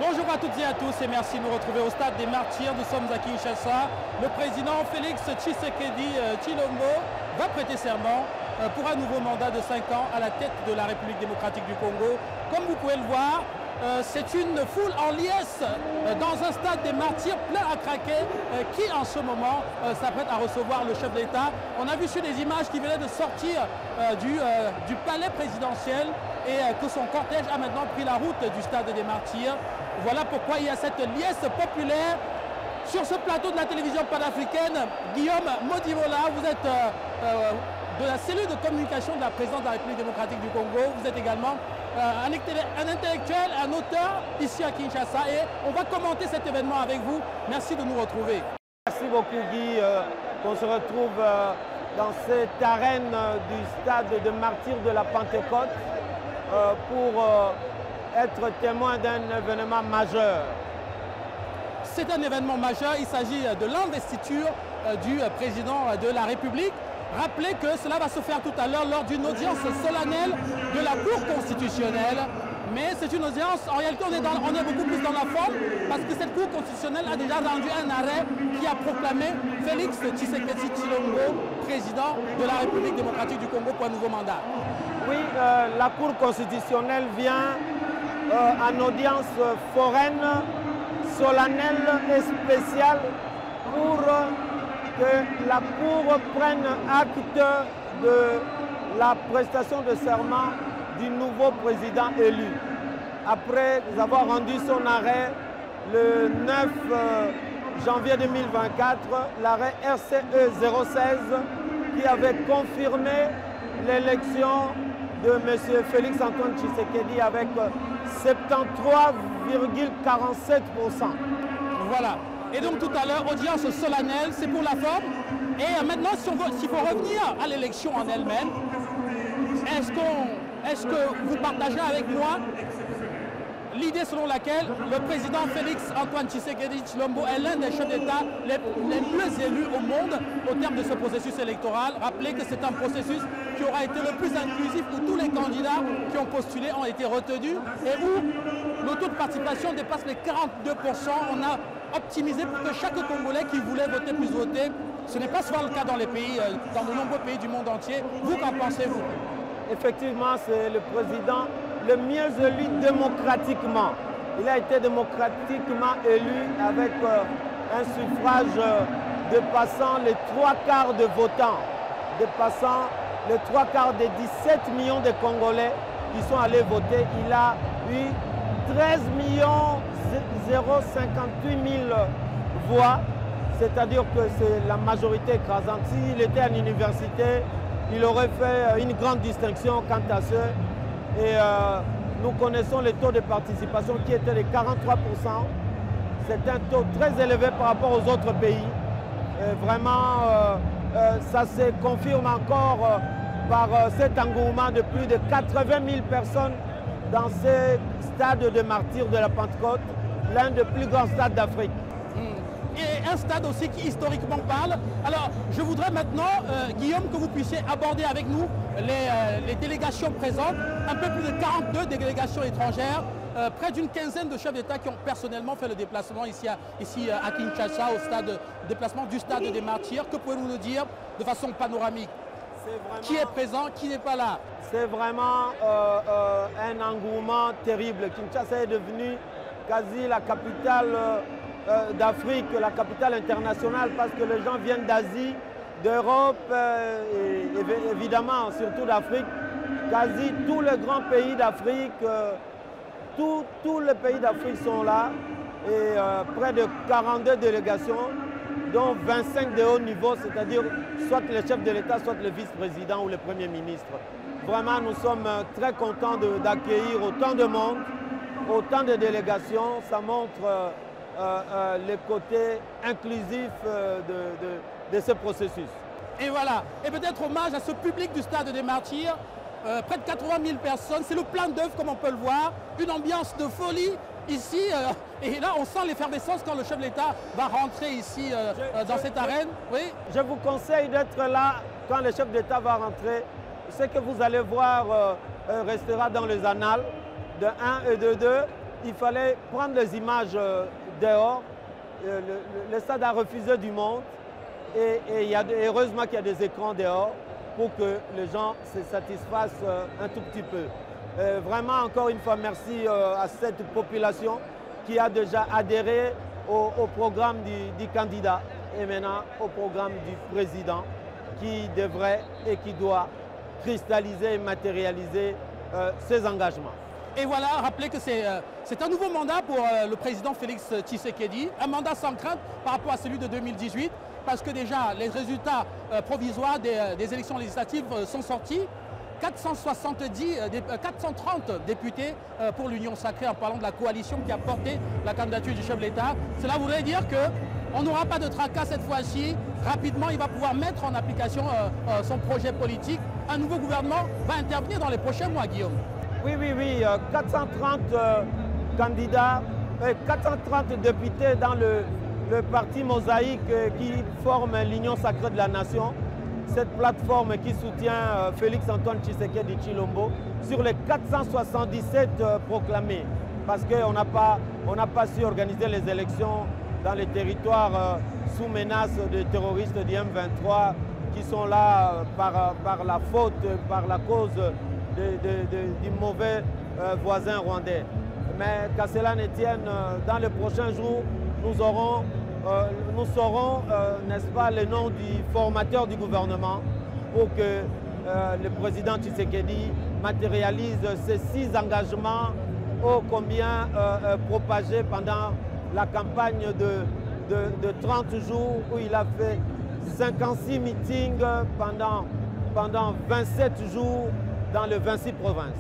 Bonjour à toutes et à tous et merci de nous retrouver au stade des Martyrs. Nous sommes à Kinshasa. Le président Félix Tshisekedi Tshilombo va prêter serment pour un nouveau mandat de 5 ans à la tête de la République démocratique du Congo. Comme vous pouvez le voir, c'est une foule en liesse dans un stade des Martyrs plein à craquer qui en ce moment s'apprête à recevoir le chef d'État. On a vu sur des images qui venaient de sortir du palais présidentiel et que son cortège a maintenant pris la route du stade des Martyrs. Voilà pourquoi il y a cette liesse populaire. Sur ce plateau de la télévision panafricaine, Guillaume Modivola, vous êtes de la cellule de communication de la présidence de la République démocratique du Congo. Vous êtes également un intellectuel, un auteur ici à Kinshasa et on va commenter cet événement avec vous. Merci de nous retrouver. Merci beaucoup Guy, qu'on se retrouve dans cette arène du stade de Martyrs de la Pentecôte pour être témoin d'un événement majeur. C'est un événement majeur, il s'agit de l'investiture du président de la République. Rappelez que cela va se faire tout à l'heure lors d'une audience solennelle de la Cour constitutionnelle. Mais c'est une audience, en réalité on est beaucoup plus dans la forme parce que cette Cour constitutionnelle a déjà rendu un arrêt qui a proclamé Félix Tshisekedi Tshilombo président de la République démocratique du Congo pour un nouveau mandat. Oui, la Cour constitutionnelle vient en audience foraine, solennelle et spéciale pour que la Cour prenne acte de la prestation de serment du nouveau président élu. Après avoir rendu son arrêt le 9 janvier 2024, l'arrêt RCE 016 qui avait confirmé l'élection de M. Félix Antoine Tshisekedi avec 73,47%. Voilà. Et donc tout à l'heure, audience solennelle, c'est pour la forme. Et maintenant, s'il faut revenir à l'élection en elle-même, est-ce que vous partagez avec moi l'idée selon laquelle le président Félix Antoine Tshisekedi Tshilombo est l'un des chefs d'État les mieux élus au monde au terme de ce processus électoral? Rappelez que c'est un processus qui aura été le plus inclusif où tous les candidats qui ont postulé ont été retenus et où le taux de participation dépasse les 42%. On a optimisé pour que chaque Congolais qui voulait voter puisse voter. Ce n'est pas souvent le cas dans les pays, dans de nombreux pays du monde entier. Vous, qu'en pensez-vous? Effectivement, c'est le président le mieux élu démocratiquement. Il a été démocratiquement élu avec un suffrage dépassant les 3/4 de votants, dépassant les 3/4 des 17 millions de Congolais qui sont allés voter. Il a eu 13 058 000 voix, c'est-à-dire que c'est la majorité écrasante. S'il était à l'université, il aurait fait une grande distinction quant à ce. Et nous connaissons les taux de participation qui étaient de 43%. C'est un taux très élevé par rapport aux autres pays. Et vraiment, ça se confirme encore par cet engouement de plus de 80 000 personnes dans ce stade de Martyrs de la Pentecôte, l'un des plus grands stades d'Afrique. Et un stade aussi qui historiquement parle. Alors, je voudrais maintenant, Guillaume, que vous puissiez aborder avec nous les délégations présentes, un peu plus de 42 délégations étrangères, près d'une quinzaine de chefs d'État qui ont personnellement fait le déplacement ici à Kinshasa, au déplacement du stade des Martyrs. Que pouvez-vous nous dire de façon panoramique? Qui est présent, qui n'est pas là? C'est vraiment un engouement terrible. Kinshasa est devenu quasi la capitale d'Afrique, la capitale internationale, parce que les gens viennent d'Asie, d'Europe et évidemment surtout d'Afrique. Quasi tous les grands pays d'Afrique, tous les pays d'Afrique sont là et près de 42 délégations, dont 25 de haut niveau, c'est-à-dire soit le chef de l'État, soit le vice-président ou le Premier ministre. Vraiment, nous sommes très contents d'accueillir autant de monde, autant de délégations. Ça montre le côté inclusif de ce processus. Et voilà, et peut-être hommage à ce public du stade des Martyrs, près de 80 000 personnes, c'est le plein d'œuvre comme on peut le voir, une ambiance de folie ici, et là on sent l'effervescence quand le chef de l'État va rentrer ici dans cette arène. Oui. Je vous conseille d'être là quand le chef d'État va rentrer. Ce que vous allez voir restera dans les annales de 1 et de 2. il fallait prendre les images dehors. Le stade a refusé du monde et heureusement qu'il y a des écrans dehors pour que les gens se satisfassent un tout petit peu. Vraiment, encore une fois, merci à cette population qui a déjà adhéré au programme du candidat et maintenant au programme du président qui devrait et qui doit cristalliser et matérialiser ses engagements. Et voilà, rappelez que c'est un nouveau mandat pour le président Félix Tshisekedi, un mandat sans crainte par rapport à celui de 2018, parce que déjà les résultats provisoires des élections législatives sont sortis. 430 députés pour l'Union sacrée, en parlant de la coalition qui a porté la candidature du chef de l'État. Cela voudrait dire qu'on n'aura pas de tracas cette fois-ci. Rapidement, il va pouvoir mettre en application son projet politique. Un nouveau gouvernement va intervenir dans les prochains mois, Guillaume. Oui, 430 candidats, 430 députés dans le parti Mosaïque qui forme l'Union sacrée de la nation. Cette plateforme qui soutient Félix Antoine Tshisekedi Tshilombo sur les 477 proclamés. Parce qu'on n'a pas su organiser les élections dans les territoires sous menace de terroristes du M23 qui sont là par la faute, par la cause du mauvais voisin rwandais. Mais qu'à cela ne tienne, dans les prochains jours, nous saurons, n'est-ce pas, le nom du formateur du gouvernement pour que le président Tshisekedi matérialise ces 6 engagements ô combien propagés pendant la campagne de 30 jours où il a fait 56 meetings pendant 27 jours dans les 26 provinces.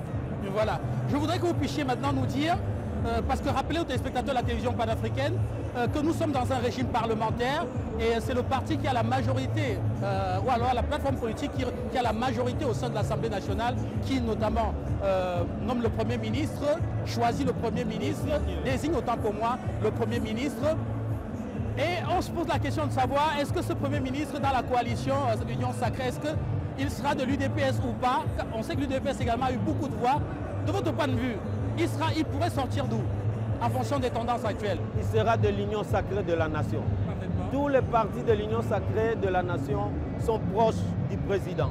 Voilà. Je voudrais que vous puissiez maintenant nous dire, parce que rappelez aux téléspectateurs de la télévision panafricaine que nous sommes dans un régime parlementaire et c'est le parti qui a la majorité, ou alors la plateforme politique qui a la majorité au sein de l'Assemblée nationale, qui notamment nomme le Premier ministre, choisit le Premier ministre, désigne autant pour moi le Premier ministre. Et on se pose la question de savoir, est-ce que ce Premier ministre dans la coalition Union Sacrée, est-ce qu'il sera de l'UDPS ou pas? On sait que l'UDPS également a eu beaucoup de voix. De votre point de vue, il pourrait sortir d'où en fonction des tendances actuelles? Il sera de l'Union sacrée de la nation. Tous les partis de l'Union sacrée de la nation sont proches du président.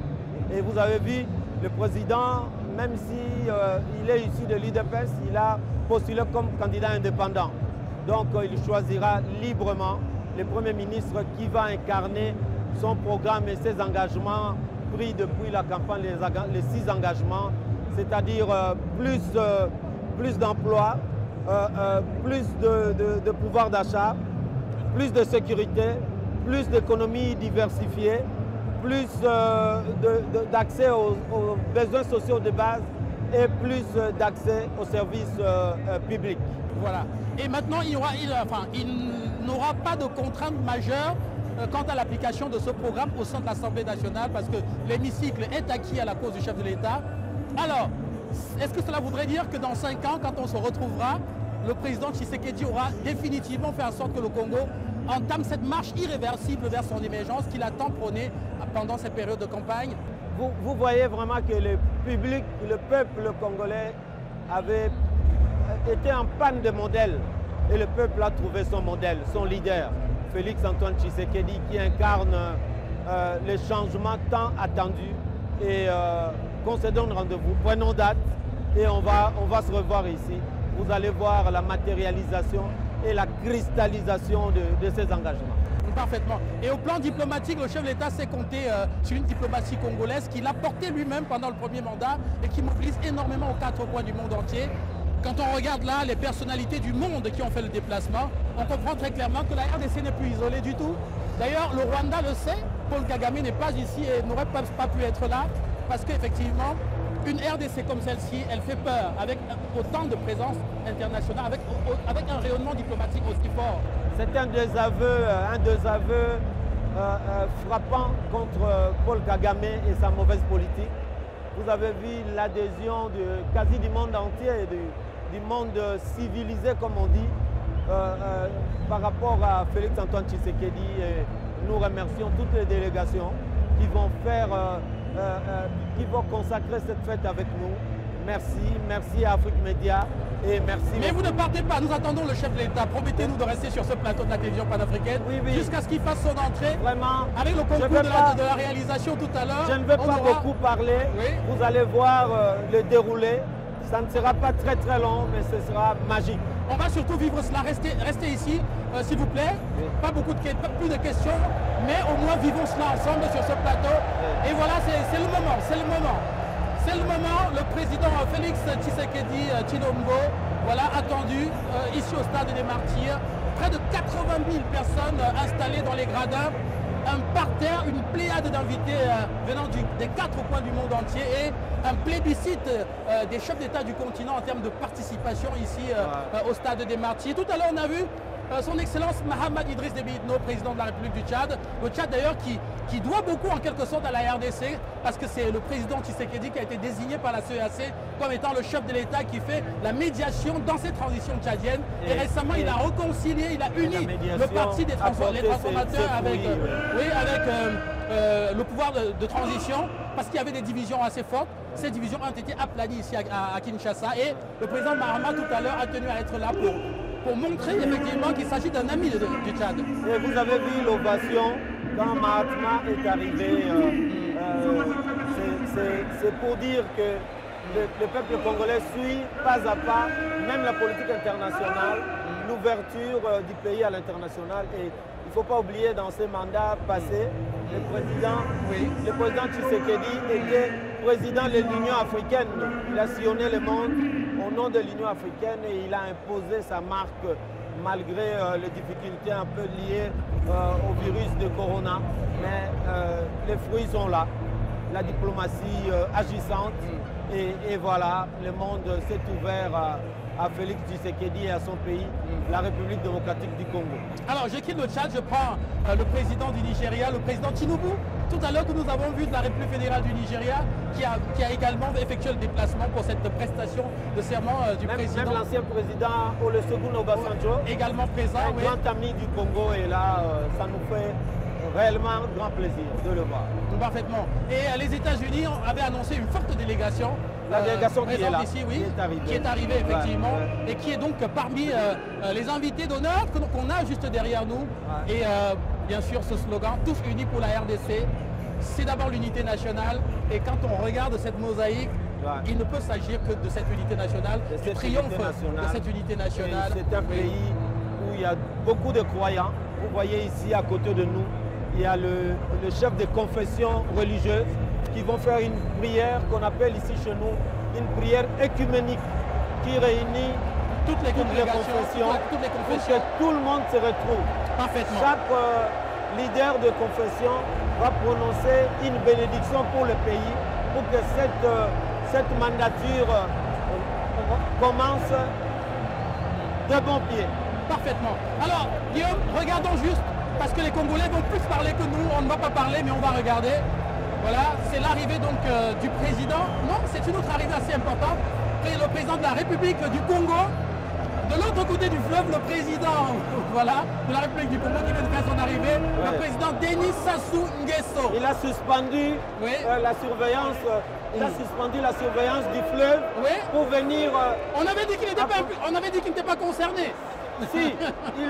Et vous avez vu, le président, même s'il est issu de l'UDPS, il a postulé comme candidat indépendant. Donc il choisira librement le Premier ministre qui va incarner son programme et ses engagements pris depuis la campagne, les 6 engagements, c'est-à-dire plus d'emplois, plus de pouvoir d'achat, plus de sécurité, plus d'économie diversifiée, plus d'accès aux besoins sociaux de base et plus d'accès aux services publics. Voilà. Et maintenant, il n'aura pas de contraintes majeures quant à l'application de ce programme au sein de l'Assemblée nationale parce que l'hémicycle est acquis à la cause du chef de l'État. Alors, est-ce que cela voudrait dire que dans 5 ans, quand on se retrouvera, le président Tshisekedi aura définitivement fait en sorte que le Congo entame cette marche irréversible vers son émergence qu'il a tant prônée pendant cette période de campagne? Vous voyez vraiment que le public, le peuple congolais avait été en panne de modèle et le peuple a trouvé son modèle, son leader, Félix Antoine Tshisekedi, qui incarne les changements tant attendus. Et qu'on se donne rendez-vous, prenons date et on va se revoir ici. Vous allez voir la matérialisation et la cristallisation de ces engagements. Parfaitement. Et au plan diplomatique, le chef de l'État s'est compté sur une diplomatie congolaise qu'il a portée lui-même pendant le premier mandat et qui mobilise énormément aux 4 coins du monde entier. Quand on regarde là les personnalités du monde qui ont fait le déplacement, on comprend très clairement que la RDC n'est plus isolée du tout. D'ailleurs, le Rwanda le sait, Paul Kagame n'est pas ici et n'aurait pas pu être là parce qu'effectivement, une RDC comme celle-ci, elle fait peur avec autant de présence internationale, avec un rayonnement diplomatique aussi fort. C'est un désaveu frappant contre Paul Kagame et sa mauvaise politique. Vous avez vu l'adhésion quasi du monde entier, du monde civilisé comme on dit, par rapport à Félix Antoine Tshisekedi. Et nous remercions toutes les délégations qui vont consacrer cette fête avec nous. merci à Afrique Média et merci. Mais vous ne partez pas, nous attendons le chef de l'État. Promettez-nous de rester sur ce plateau de la télévision panafricaine jusqu'à ce qu'il fasse son entrée. Vraiment. Avec le concours de la réalisation tout à l'heure. Je ne veux pas beaucoup parler. Vous allez voir le déroulé. Ça ne sera pas très très long, mais ce sera magique. On va surtout vivre cela. Restez ici, s'il vous plaît. Pas plus de questions, mais au moins vivons cela ensemble sur ce plateau. Et voilà, c'est le moment, c'est le moment. C'est le moment, le président Félix Tshisekedi Tshilombo, voilà, attendu ici au stade des Martyrs. Près de 80 000 personnes installées dans les gradins, un parterre, une pléiade d'invités venant des 4 coins du monde entier et un plébiscite des chefs d'État du continent en termes de participation ici au stade des Martyrs. Tout à l'heure, on a vu son Excellence Mahamat Idriss Déby Itno, président de la République du Tchad. Le Tchad d'ailleurs qui doit beaucoup en quelque sorte à la RDC parce que c'est le président Tshisekedi qui a été désigné par la CEAC comme étant le chef de l'État qui fait la médiation dans ces transitions tchadiennes. Et récemment, il a réconcilié, il a uni le parti des transformateurs avec le pouvoir de transition parce qu'il y avait des divisions assez fortes. Ces divisions ont été aplanies ici à Kinshasa et le président Mahamat tout à l'heure a tenu à être là pour montrer effectivement qu'il s'agit d'un ami du Tchad. Et vous avez vu l'ovation quand Mahatma est arrivé. C'est pour dire que le peuple congolais suit pas à pas, même la politique internationale, l'ouverture du pays à l'international. Et il ne faut pas oublier dans ces mandats passés, le président Tshisekedi était président de l'Union africaine. Il a sillonné le monde au nom de l'Union africaine et il a imposé sa marque malgré les difficultés un peu liées au virus de Corona. Mais les fruits sont là, la diplomatie agissante et voilà, le monde s'est ouvert à Félix Tshisekedi et à son pays, la République démocratique du Congo. Alors je quitte le Tchad, je prends le président du Nigeria, le président Tinubu. Tout à l'heure que nous avons vu de la République fédérale du Nigeria qui a également effectué le déplacement pour cette prestation de serment du président. Même l'ancien président Olusegun Obasanjo, également présent, un grand ami du Congo est là, ça nous fait réellement grand plaisir de le voir. Parfaitement. Et les États-Unis avaient annoncé une forte délégation. La délégation qui est là, ici, qui est arrivée effectivement, et qui est donc parmi les invités d'honneur qu'on a juste derrière nous. Et bien sûr ce slogan, tous unis pour la RDC, c'est d'abord l'unité nationale. Et quand on regarde cette mosaïque, il ne peut s'agir que de cette unité nationale, du triomphe de cette unité nationale. C'est un pays où il y a beaucoup de croyants. Vous voyez ici à côté de nous, il y a le chef de confession religieuse qui vont faire une prière qu'on appelle ici chez nous une prière écuménique qui réunit toutes les confessions, pour que tout le monde se retrouve. Parfaitement. Chaque leader de confession va prononcer une bénédiction pour le pays pour que cette mandature commence de bon pied. Parfaitement. Alors, Guillaume, regardons juste, parce que les Congolais vont plus parler que nous, on ne va pas parler, mais on va regarder. Voilà, c'est l'arrivée donc du président. Non, c'est une autre arrivée assez importante. Le président de la République du Congo. De l'autre côté du fleuve, le président voilà, de la République du Congo qui vient de faire son arrivée, le président Denis Sassou Nguesso. Il a suspendu la surveillance. Il a suspendu la surveillance du fleuve pour venir. On avait dit qu'il n'était pas concerné. Si, il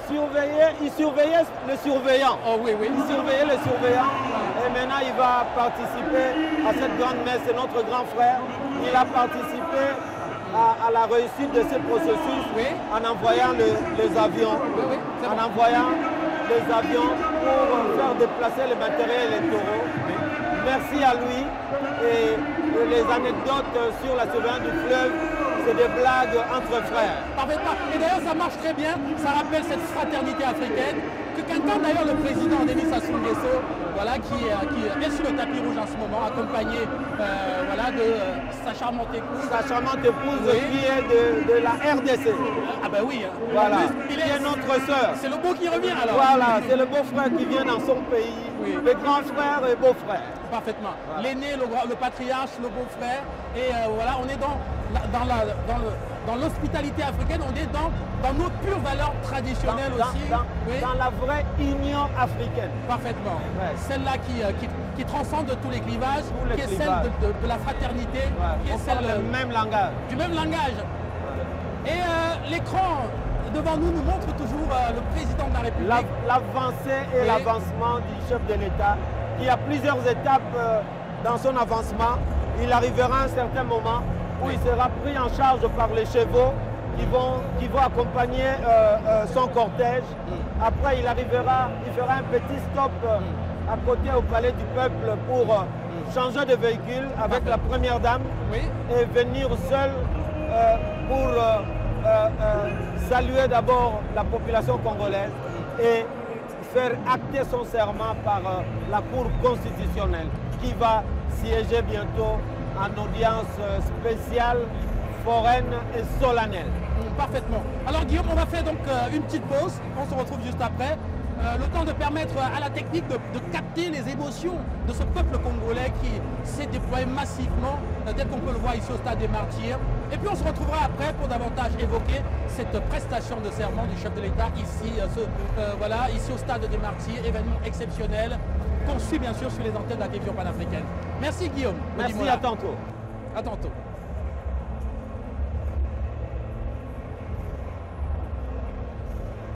surveillait le surveillant. Oh, oui. Il surveillait le surveillant et maintenant il va participer à cette grande messe. C'est notre grand frère. Il a participé à la réussite de ce processus en envoyant les avions. En envoyant les avions pour faire déplacer le matériel électoral. Merci à lui. Et les anecdotes sur la surveillance du fleuve, c'est des blagues entre frères. Parfaitement. Et d'ailleurs, ça marche très bien. Ça rappelle cette fraternité africaine que quelqu'un, d'ailleurs, le président Denis Sassou Nguesso, voilà, qui est sur le tapis rouge en ce moment, accompagné voilà, de sa charmante épouse. Sa charmante épouse qui est de la RDC. Ah ben oui. Voilà. Plus, il est notre sœur. C'est le beau qui revient alors. Voilà, c'est le beau frère qui vient dans son pays. Le grand frère et beau frère. Parfaitement. Voilà. L'aîné, le patriarche, le beau-frère. Et voilà, on est dans l'hospitalité africaine, on est dans nos pures valeurs traditionnelles aussi. Dans la vraie union africaine. Parfaitement. Ouais. Celle-là qui transcende tous les clivages, qui est clivages. celle de la fraternité, qui est celle du même langage. du même langage. Et l'écran devant nous montre toujours le président de la République. L'avancée et l'avancement du chef de l'État. Il y a plusieurs étapes dans son avancement. Il arrivera à un certain moment où il sera pris en charge par les chevaux qui vont accompagner son cortège. Après, il fera un petit stop à côté au Palais du Peuple pour changer de véhicule avec la première dame et venir seul pour saluer d'abord la population congolaise et faire acter son serment par la Cour constitutionnelle qui va siéger bientôt en audience spéciale, foraine et solennelle. Parfaitement. Alors Guillaume, on va faire donc une petite pause. On se retrouve juste après. Le temps de permettre à la technique de capter les émotions de ce peuple congolais qui s'est déployé massivement, tel qu'on peut le voir ici au Stade des Martyrs. Et puis on se retrouvera après pour davantage évoquer cette prestation de serment du chef de l'État ici, ici au Stade des Martyrs, événement exceptionnel qu'on suit bien sûr sur les antennes de la télévision panafricaine. Merci Guillaume. Merci, à tantôt. À tantôt.